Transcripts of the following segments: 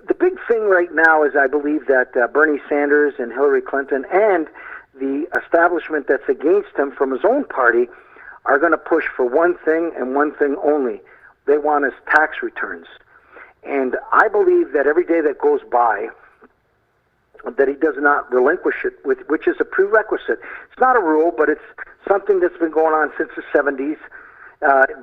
The big thing right now is I believe that Bernie Sanders and Hillary Clinton and the establishment that's against him from his own party are going to push for one thing and one thing only. They want his tax returns. And I believe that every day that goes by that he does not relinquish it, which is a prerequisite. It's not a rule, but it's something that's been going on since the 70s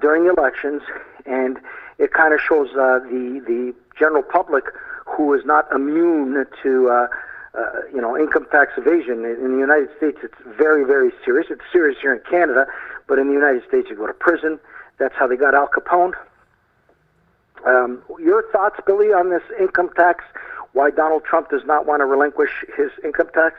during elections, and it kind of shows the general public who is not immune to income tax evasion. In the United States, it's very, very serious. It's serious here in Canada, but in the United States, you go to prison. That's how they got Al Capone. Your thoughts, Billy, on this income tax? Why Donald Trump does not want to relinquish his income tax?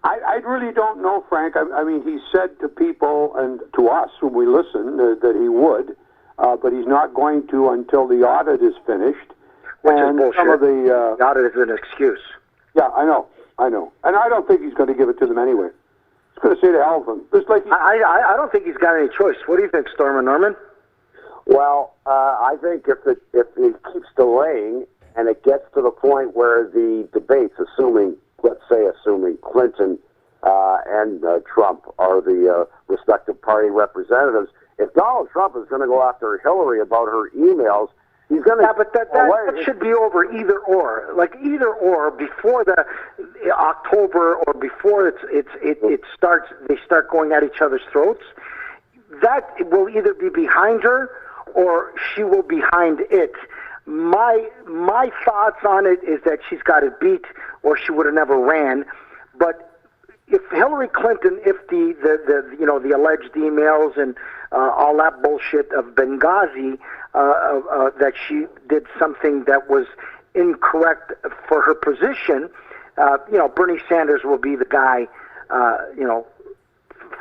I really don't know, Frank. I mean, he said to people and to us when we listened that he would, but he's not going to until the audit is finished. Which and is bullshit. Some of the audit is an excuse. Yeah, I know. And I don't think he's going to give it to them anyway. He's going to say to hell of them. Just like I don't think he's got any choice. What do you think, Storm and Norman? Well, I think if it keeps delaying and it gets to the point where the debates, assuming Clinton and Trump are the respective party representatives, if Donald Trump is going to go after Hillary about her emails, he's going to... Yeah, but that should be over either or. Like either or, before the October or before it starts, they start going at each other's throats. That will either be behind her or she will behind it. My thoughts on it is that she's got it beat, or she would have never ran. But if Hillary Clinton, if the alleged emails and all that bullshit of Benghazi, that she did something that was incorrect for her position, Bernie Sanders will be the guy,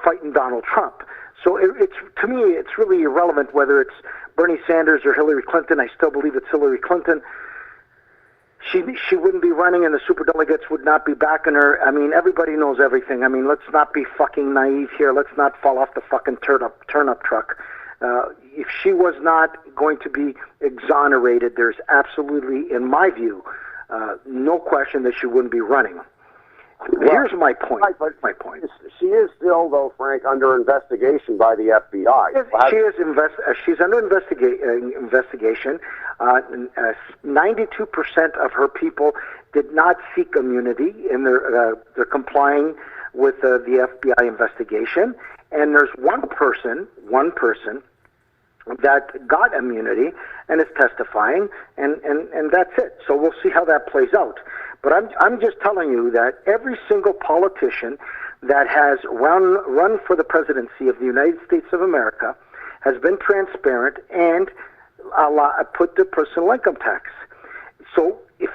fighting Donald Trump. So to me, it's really irrelevant whether it's Bernie Sanders or Hillary Clinton. I still believe it's Hillary Clinton. She wouldn't be running, and the superdelegates would not be backing her. I mean, everybody knows everything. I mean, let's not be fucking naive here. Let's not fall off the fucking turnip truck. If she was not going to be exonerated, there's absolutely, in my view, no question that she wouldn't be running. Here's my point. My point. She is still, though, Frank, under investigation by the FBI. She's under investigation. 92% of her people did not seek immunity, and they're complying with the FBI investigation. And there's one person that got immunity and is testifying, and that's it. So we'll see how that plays out. But I'm just telling you that every single politician that has run for the presidency of the United States of America has been transparent and put the personal income tax. So if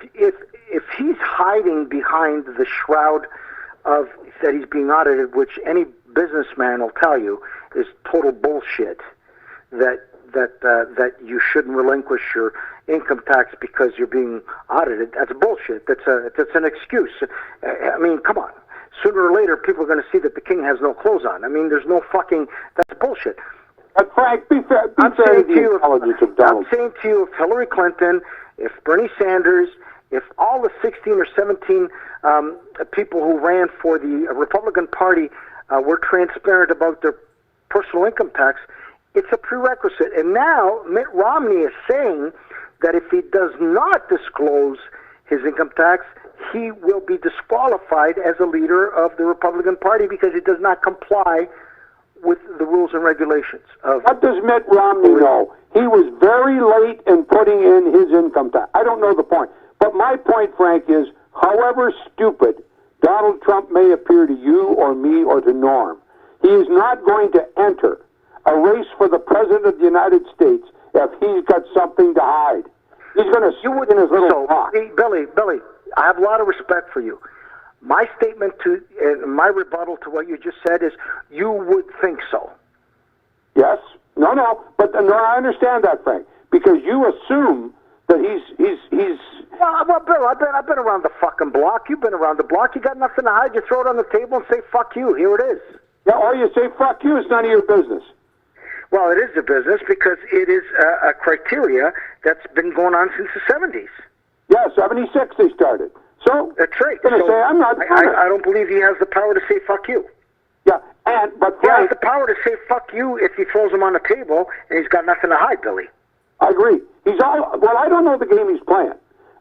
he's hiding behind the shroud of that he's being audited, which any businessman will tell you is total bullshit, that you shouldn't relinquish your income tax because you're being audited, that's bullshit. That's an excuse. I mean, come on. Sooner or later, people are going to see that the king has no clothes on. I mean, there's no fucking... That's bullshit. Frank, be fair to the intelligence of Donald. I'm saying to you, if Hillary Clinton, if Bernie Sanders, if all the 16 or 17 people who ran for the Republican Party were transparent about their personal income tax, it's a prerequisite. And now Mitt Romney is saying that if he does not disclose his income tax, he will be disqualified as a leader of the Republican Party because he does not comply with the rules and regulations. What does Mitt Romney know? He was very late in putting in his income tax. I don't know the point. But my point, Frank, is however stupid Donald Trump may appear to you or me or to Norm, he is not going to enter a race for the President of the United States if he's got something to hide. He's going to sit in his little box. Hey, Billy, I have a lot of respect for you. My statement my rebuttal to what you just said is you would think so. Yes. No. But no, I understand that, Frank, because you assume that he's. Well, Bill, I've been around the fucking block. You've been around the block. You got nothing to hide. You throw it on the table and say, fuck you. Here it is. Yeah, or you say, fuck you. It's none of your business. Well, it is a business because it is a criteria that's been going on since the 70s. Yeah, 76 they started. So that's right. I'm going to say I'm not. I don't believe he has the power to say fuck you. Yeah, but He has Frank, the power to say fuck you if he throws him on the table and he's got nothing to hide, Billy. I agree. Well, I don't know the game he's playing,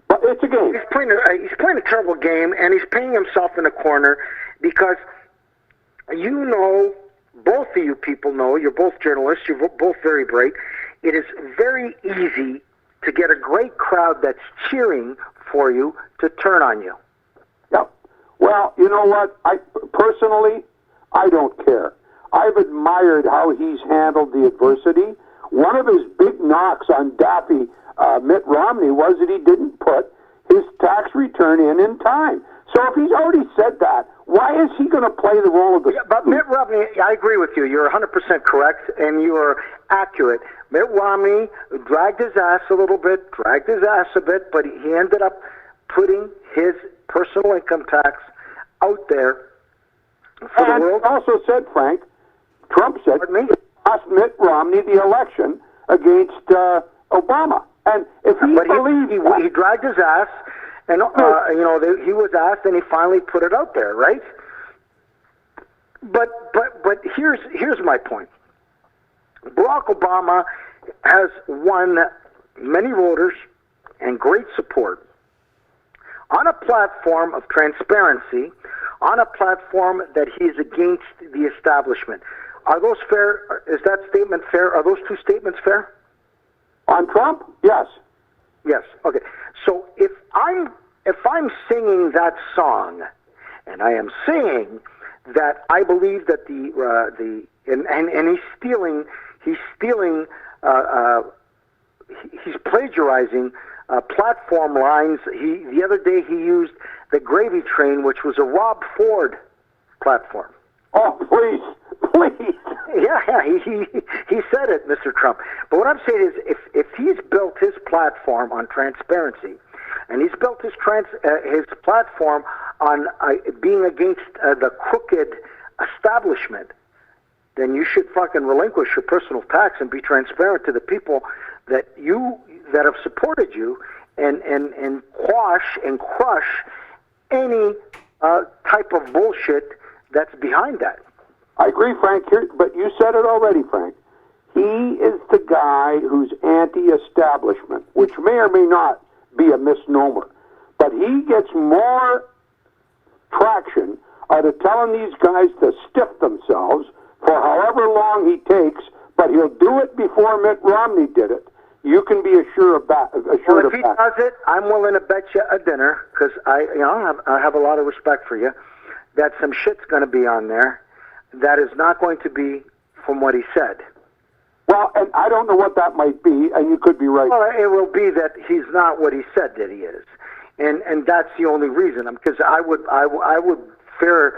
but it's a game. He's playing a terrible game, and he's painting himself in a corner because both of you people know, you're both journalists, you're both very bright. It is very easy to get a great crowd that's cheering for you to turn on you. Yep. Well, you know what? Personally, I don't care. I've admired how he's handled the adversity. One of his big knocks on Daffy Mitt Romney was that he didn't put his tax return in time. So if he's already said that, why is he going to play the role of the... Yeah, but Mitt Romney, I agree with you. You're 100% correct, and you are accurate. Mitt Romney dragged his ass a bit, but he ended up putting his personal income tax out there for the world. And also said, Frank, Trump said, lost Mitt Romney the election against Obama. And if he dragged his ass, and he was asked, and he finally put it out there, right? But here's my point. Barack Obama has won many voters and great support on a platform of transparency, on a platform that he is against the establishment. Are those fair? Is that statement fair? Are those two statements fair? On Trump? Yes. Yes. Okay. So if I'm singing that song, and I am saying that I believe that he's plagiarizing platform lines. The other day he used the gravy train, which was a Rob Ford platform. Oh, please. Yeah, he said it, Mr. Trump. But what I'm saying is, if he's built his platform on transparency, and he's built his platform on being against the crooked establishment, then you should fucking relinquish your personal tax and be transparent to the people that have supported you, and quash and crush any type of bullshit that's behind that. I agree, Frank, but you said it already, Frank. He is the guy who's anti-establishment, which may or may not be a misnomer. But he gets more traction out of telling these guys to stiff themselves for however long he takes, but he'll do it before Mitt Romney did it. You can be assured of that. Well, if he does it, I'm willing to bet you a dinner, because I have a lot of respect for you, that some shit's going to be on there that is not going to be from what he said. Well, and I don't know what that might be, and you could be right. Well, it will be that he's not what he said that he is, and that's the only reason. Because I would fair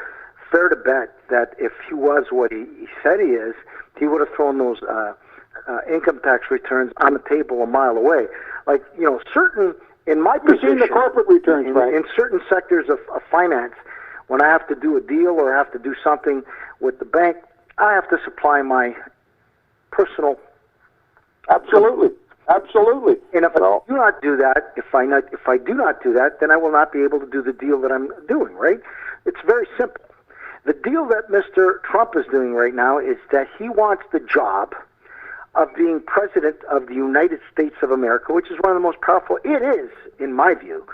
to bet that if he was what he said he is, he would have thrown those income tax returns on the table a mile away. Like, certain in my position, the corporate returns, in certain sectors of finance, when I have to do a deal or I have to do something with the bank, I have to supply my personal. Absolutely. And if I do not do that, if I do not do that, then I will not be able to do the deal that I'm doing. Right? It's very simple. The deal that Mr. Trump is doing right now is that he wants the job of being president of the United States of America, which is one of the most powerful. It is, in my view,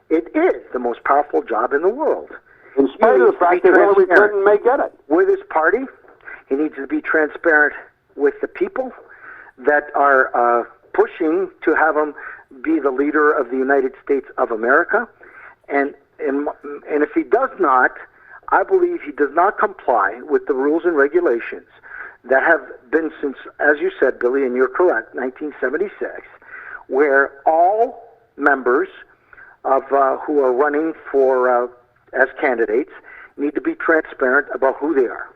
it is the most powerful job in the world. In spite of the fact that Hillary Clinton may get it. With his party, he needs to be transparent with the people that are pushing to have him be the leader of the United States of America. And if he does not, I believe he does not comply with the rules and regulations that have been since, as you said, Billy, and you're correct, 1976, where all members of who are running for as candidates need to be transparent about who they are.